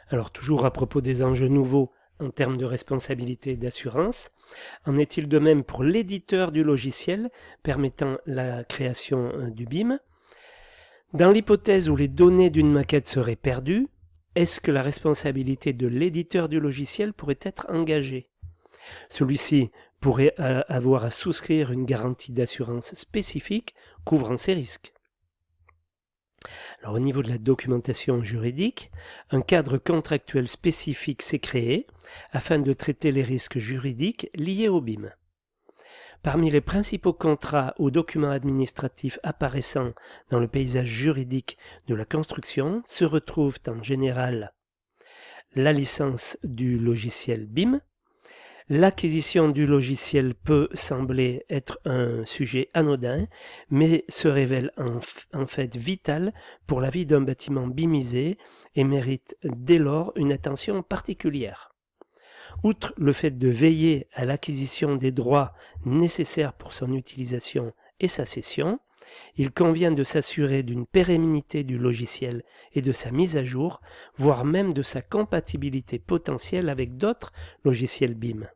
Alors toujours à propos des enjeux nouveaux en termes de responsabilité et d'assurance, en est-il de même pour l'éditeur du logiciel permettant la création du BIM? Dans l'hypothèse où les données d'une maquette seraient perdues, est-ce que la responsabilité de l'éditeur du logiciel pourrait être engagée? Celui-ci pourrait avoir à souscrire une garantie d'assurance spécifique couvrant ces risques. Alors, au niveau de la documentation juridique, un cadre contractuel spécifique s'est créé afin de traiter les risques juridiques liés au BIM. Parmi les principaux contrats ou documents administratifs apparaissant dans le paysage juridique de la construction se retrouvent en général la licence du logiciel BIM. L'acquisition du logiciel peut sembler être un sujet anodin, mais se révèle en fait vital pour la vie d'un bâtiment BIMisé et mérite dès lors une attention particulière. Outre le fait de veiller à l'acquisition des droits nécessaires pour son utilisation et sa cession, il convient de s'assurer d'une pérennité du logiciel et de sa mise à jour, voire même de sa compatibilité potentielle avec d'autres logiciels BIM.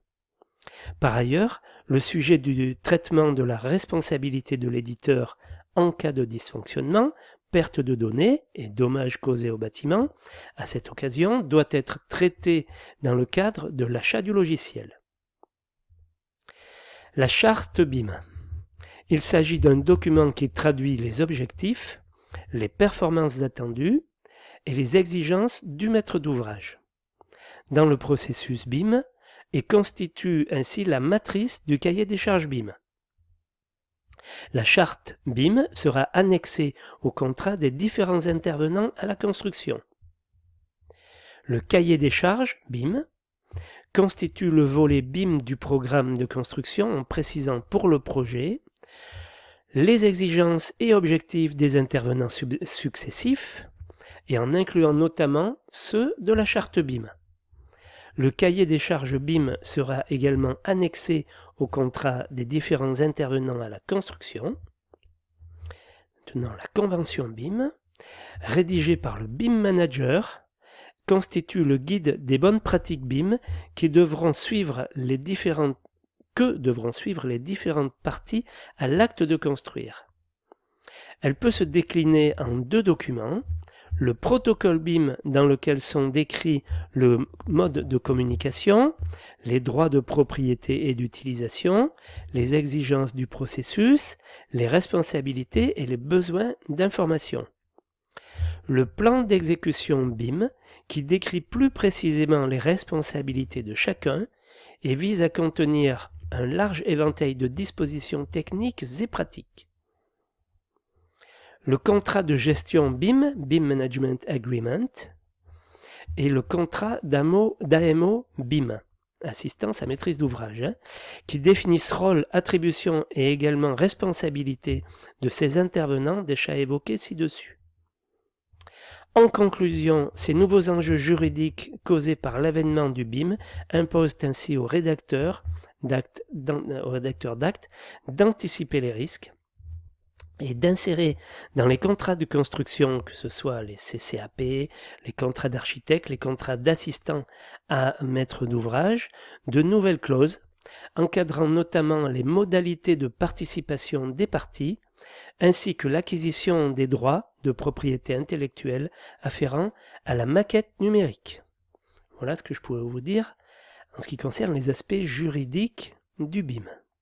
Par ailleurs, le sujet du traitement de la responsabilité de l'éditeur en cas de dysfonctionnement, perte de données et dommages causés au bâtiment, à cette occasion, doit être traité dans le cadre de l'achat du logiciel. La charte BIM. Il s'agit d'un document qui traduit les objectifs, les performances attendues et les exigences du maître d'ouvrage dans le processus BIM et constitue ainsi la matrice du cahier des charges BIM. La charte BIM sera annexée au contrat des différents intervenants à la construction. Le cahier des charges BIM constitue le volet BIM du programme de construction en précisant pour le projet les exigences et objectifs des intervenants successifs et en incluant notamment ceux de la charte BIM. Le cahier des charges BIM sera également annexé au contrat des différents intervenants à la construction. Maintenant, la convention BIM, rédigée par le BIM Manager, constitue le guide des bonnes pratiques BIM que devront suivre les différentes parties à l'acte de construire. Elle peut se décliner en deux documents. Le protocole BIM dans lequel sont décrits le mode de communication, les droits de propriété et d'utilisation, les exigences du processus, les responsabilités et les besoins d'information. Le plan d'exécution BIM qui décrit plus précisément les responsabilités de chacun et vise à contenir un large éventail de dispositions techniques et pratiques. Le contrat de gestion BIM, BIM Management Agreement, et le contrat d'AMO BIM, assistance à maîtrise d'ouvrage, qui définissent rôle, attribution et également responsabilité de ces intervenants déjà évoqués ci-dessus. En conclusion, ces nouveaux enjeux juridiques causés par l'avènement du BIM imposent ainsi aux rédacteurs d'actes d'anticiper les risques et d'insérer dans les contrats de construction, que ce soit les CCAP, les contrats d'architecte, les contrats d'assistant à maître d'ouvrage, de nouvelles clauses, encadrant notamment les modalités de participation des parties, ainsi que l'acquisition des droits de propriété intellectuelle afférents à la maquette numérique. Voilà ce que je pouvais vous dire en ce qui concerne les aspects juridiques du BIM.